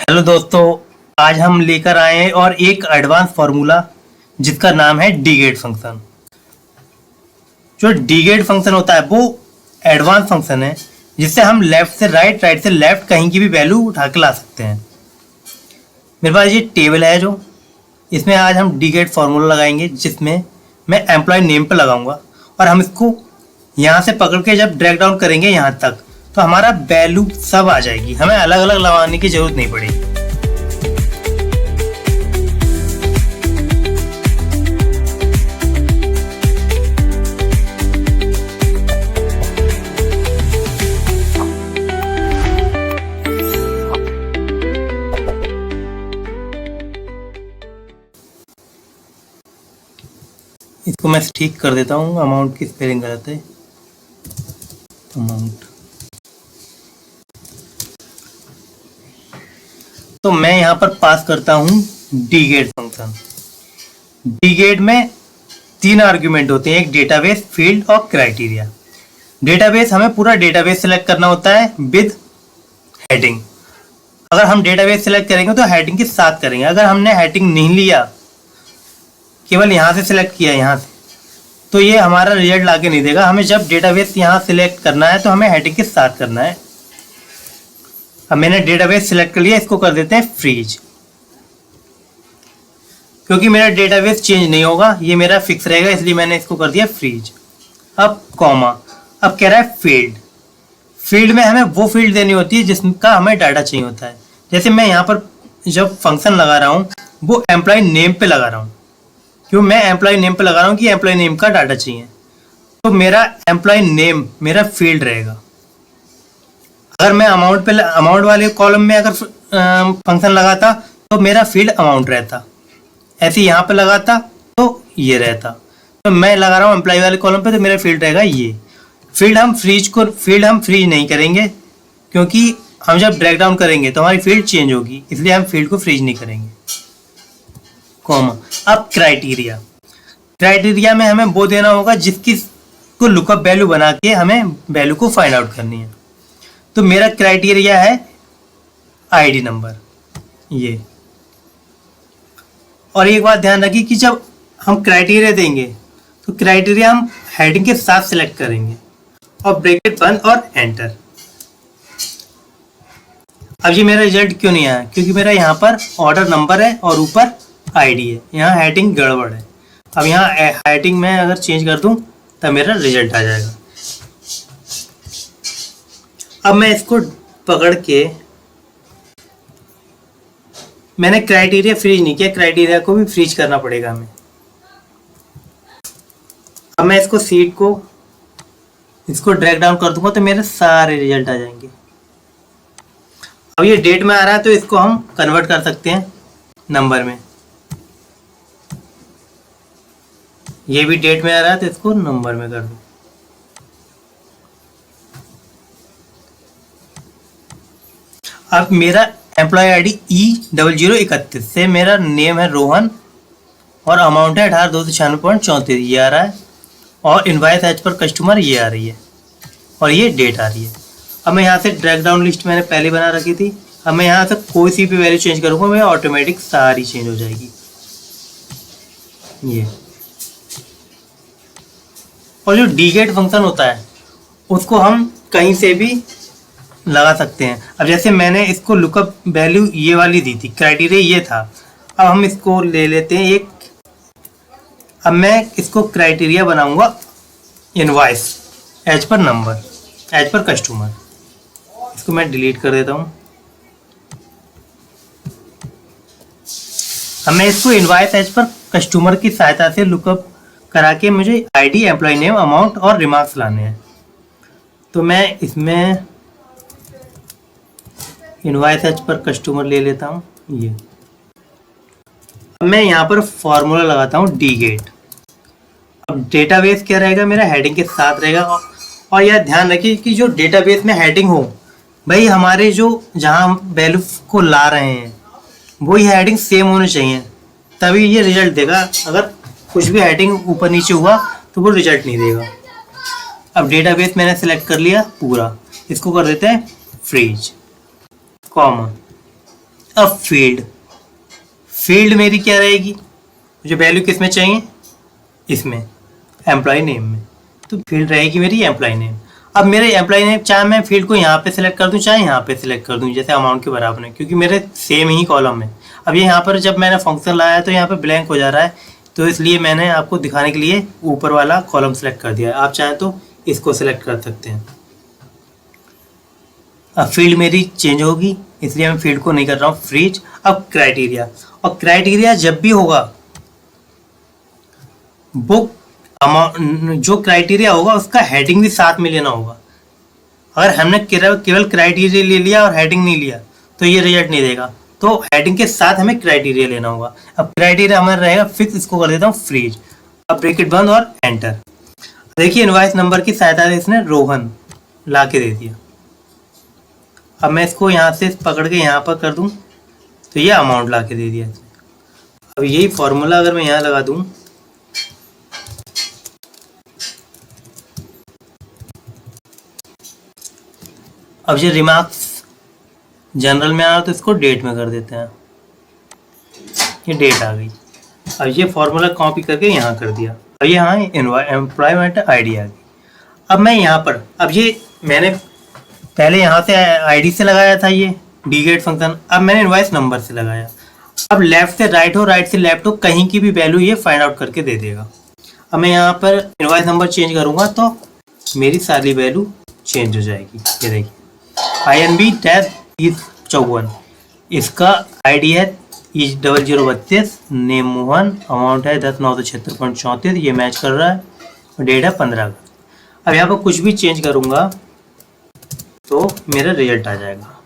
Hello दोस्तों, आज हम लेकर आए हैं और एक एडवांस फार्मूला जिसका नाम है डीगेट फंक्शन। जो डीगेट फंक्शन होता है वो एडवांस फंक्शन है जिससे हम लेफ्ट से राइट, राइट से लेफ्ट कहीं की भी वैल्यू उठा के ला सकते हैं। मेरे पास ये टेबल है जो इसमें आज हम डीगेट फार्मूला लगाएंगे, जिसमें मैं एम्प्लॉय नेम पे लगाऊंगा और हम इसको यहाँ से पकड़ के जब ड्रैग डाउन करेंगे यहाँ तक तो हमारा वैल्यू सब आ जाएगी, हमें अलग अलग लगाने की जरूरत नहीं पड़ेगी। इसको मैं ठीक कर देता हूँ, अमाउंट की स्पेलिंग गलत है। अमाउंट तो मैं यहाँ पर पास करता हूँ डीगेट फंक्शन। डीगेट में 3 आर्ग्यूमेंट होते हैं, एक डेटाबेस, फील्ड और क्राइटेरिया। डेटाबेस हमें पूरा डेटाबेस सेलेक्ट करना होता है विद हेडिंग। अगर हम डेटाबेस सेलेक्ट करेंगे तो हेडिंग के साथ करेंगे। अगर हमने हेडिंग नहीं लिया, केवल यहाँ से सिलेक्ट किया यहाँ से, तो ये हमारा रिजल्ट लाके नहीं देगा। हमें जब डेटाबेस यहाँ सिलेक्ट करना है तो हमें हेडिंग के साथ करना है। अब मैंने डेटाबेस सिलेक्ट कर लिया, इसको कर देते हैं फ्रीज, क्योंकि मेरा डेटाबेस चेंज नहीं होगा, ये मेरा फिक्स रहेगा, इसलिए मैंने इसको कर दिया फ्रीज। अब कॉमा, अब कह रहा है फील्ड। फील्ड में हमें वो फील्ड देनी होती है जिसका हमें डाटा चाहिए होता है। जैसे मैं यहाँ पर जब फंक्शन लगा रहा हूँ वो एम्प्लॉय नेम पे लगा रहा हूँ, क्यों मैं एम्प्लॉय नेम पे लगा रहा हूँ कि एम्प्लॉय नेम का डाटा चाहिए, तो मेरा एम्प्लॉय नेम मेरा फील्ड रहेगा। अगर मैं अमाउंट वाले कॉलम में अगर फंक्शन लगाता तो मेरा फील्ड अमाउंट रहता, ऐसे यहाँ पे लगाता तो ये रहता। तो मैं लगा रहा हूँ एम्प्लॉय वाले कॉलम पे, तो मेरा फील्ड रहेगा ये। फील्ड हम फ्रीज नहीं करेंगे, क्योंकि हम जब ब्रेक डाउन करेंगे तो हमारी फील्ड चेंज होगी, इसलिए हम फील्ड को फ्रीज नहीं करेंगे। कॉमा, अब क्राइटेरिया में हमें वो देना होगा जिसकी को लुकअप वैल्यू बना के हमें वैल्यू को फाइंड आउट करनी है। तो मेरा क्राइटेरिया है आईडी नंबर ये। और एक बात ध्यान रखिए कि जब हम क्राइटेरिया देंगे तो क्राइटेरिया हम हेडिंग के साथ सिलेक्ट करेंगे और ब्रैकेट बंद और एंटर। अब ये मेरा रिजल्ट क्यों नहीं आया, क्योंकि मेरा यहाँ पर ऑर्डर नंबर है और ऊपर आईडी है, यहाँ हेडिंग गड़बड़ है। अब यहाँ हेडिंग में अगर चेंज कर दूं तब मेरा रिजल्ट आ जाएगा। अब मैं इसको पकड़ के, मैंने क्राइटेरिया फ्रीज नहीं किया, क्राइटेरिया को भी फ्रीज करना पड़ेगा हमें। अब मैं इसको सीट को इसको ड्रैग डाउन कर दूंगा तो मेरे सारे रिजल्ट आ जाएंगे। अब ये डेट में आ रहा है तो इसको हम कन्वर्ट कर सकते हैं नंबर में। ये भी डेट में आ रहा है तो इसको नंबर में कर दो। अब मेरा एम्प्लॉय आईडी E0031 से मेरा नेम है रोहन और अमाउंट है 18,296.34 ये आ रहा है, और इनवाइस एज पर कस्टमर ये आ रही है और ये डेट आ रही है। अब मैं यहाँ से ड्रैग डाउन लिस्ट मैंने पहले बना रखी थी, अब मैं यहाँ से कोई सी भी वैल्यू चेंज करूँगा, मैं ऑटोमेटिक सारी चेंज हो जाएगी ये। और जो डीगेट फंक्शन होता है उसको हम कहीं से भी लगा सकते हैं। अब जैसे मैंने इसको लुकअप वैल्यू ये वाली दी थी, क्राइटेरिया ये था, अब हम इसको ले लेते हैं एक। अब मैं इसको क्राइटेरिया बनाऊंगा invoice as per number as per customer. इसको मैं डिलीट कर देता हूँ। अब मैं इसको इनवॉइस एज पर कस्टमर की सहायता से लुकअप करा के मुझे आईडी, एम्प्लॉय नेम, अमाउंट और रिमार्क्स लाने हैं। तो मैं इसमें इनवॉइस एज पर कस्टमर ले लेता हूँ ये। अब मैं यहाँ पर फॉर्मूला लगाता हूँ डीगेट। अब डेटाबेस क्या रहेगा, मेरा हेडिंग के साथ रहेगा। और यह ध्यान रखिए कि जो डेटाबेस में हेडिंग हो, भाई हमारे जो जहाँ हम वैल्यू को ला रहे हैं वही हेडिंग सेम होनी चाहिए, तभी ये रिजल्ट देगा। अगर कुछ भी हेडिंग ऊपर नीचे हुआ तो वो रिजल्ट नहीं देगा। अब डेटाबेस मैंने सेलेक्ट कर लिया पूरा, इसको कर देते हैं फ्रीज, कॉमा। अब फील्ड मेरी क्या रहेगी, मुझे वैल्यू किस में चाहिए, इसमें एम्प्लॉय नेम में, तो फील्ड रहेगी मेरी एम्प्लॉय नेम। अब मेरे एम्प्लॉय नेम चाहे मैं फील्ड को यहाँ पे सिलेक्ट कर दूँ चाहे यहाँ पे सिलेक्ट कर दूँ, जैसे अमाउंट के बराबर है, क्योंकि मेरे सेम ही कॉलम है। अब ये यहाँ पर जब मैंने फंक्शन लाया तो यहाँ पे ब्लैंक हो जा रहा है, तो इसलिए मैंने आपको दिखाने के लिए ऊपर वाला कॉलम सेलेक्ट कर दिया है। आप चाहें तो इसको सिलेक्ट कर सकते हैं। अब फील्ड मेरी चेंज होगी, इसलिए मैं फील्ड को नहीं कर रहा हूँ फ्रीज। अब क्राइटेरिया, और क्राइटेरिया जब भी होगा वो अमाउंट, जो क्राइटेरिया होगा उसका हेडिंग भी साथ में लेना होगा। अगर हमने केवल क्राइटेरिया ले लिया और हेडिंग नहीं लिया तो ये रिजल्ट नहीं देगा, तो हेडिंग के साथ हमें क्राइटेरिया लेना होगा। अब क्राइटेरिया हमारा रहेगा फिक्स, इसको कर देता हूँ फ्रीज। अब ब्रैकेट बंद और एंटर। देखिए इनवॉइस नंबर की सहायता से इसने रोहन ला के दे दिया। अब मैं इसको यहाँ से पकड़ के यहाँ पर कर दूँ तो ये अमाउंट ला के दे दिया। अब यही फॉर्मूला अगर मैं यहाँ लगा दूँ, अब ये रिमार्क्स जनरल में आ रहा तो इसको डेट में कर देते हैं, ये डेट आ गई। अब ये फॉर्मूला कॉपी करके यहाँ कर दिया, अब ये यहाँ एम्प्लॉयमेंट आईडी आ गई। अब मैं यहाँ पर, अब ये मैंने पहले यहाँ से आईडी से लगाया था ये डीगेट फंक्शन, अब मैंने इनवॉइस नंबर से लगाया। अब लेफ्ट से राइट हो, राइट से लेफ्ट हो, कहीं की भी वैल्यू ये फाइंड आउट करके दे देगा। अब मैं यहाँ पर इनवॉइस नंबर चेंज करूँगा तो मेरी सारी वैल्यू चेंज हो जाएगी। ये देखिए INB-54, इसका आईडी है 0032, नेम मोहन, अमाउंट है 10,976.34, ये मैच कर रहा है और डेट है 15 अगस्त। अब यहाँ पर कुछ भी चेंज करूँगा तो मेरा रिजल्ट आ जाएगा।